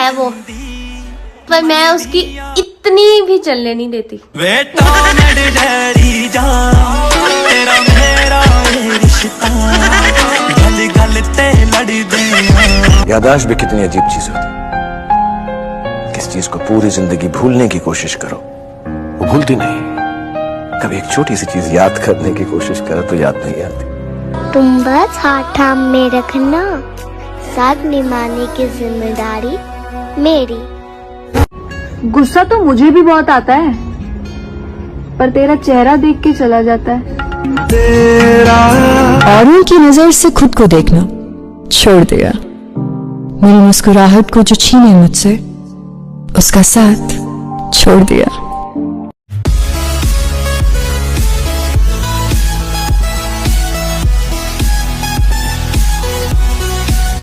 है वो, पर मैं उसकी इतनी भी चलने नहीं देती। याददाश्त भी कितनी अजीब चीज होती है। किस चीज को पूरी जिंदगी भूलने की कोशिश करो, वो भूलती नहीं। कभी एक छोटी सी चीज याद करने की कोशिश करो तो याद नहीं आती। तुम बस हाथ थाम में रखना, साथ निभाने की जिम्मेदारी मेरी। गुस्सा तो मुझे भी बहुत आता है, पर तेरा चेहरा देख के चला जाता है। औरों की नजर से खुद को देखना छोड़ दिया। मेरी मुस्कुराहट को जो छीने मुझसे, उसका साथ छोड़ दिया।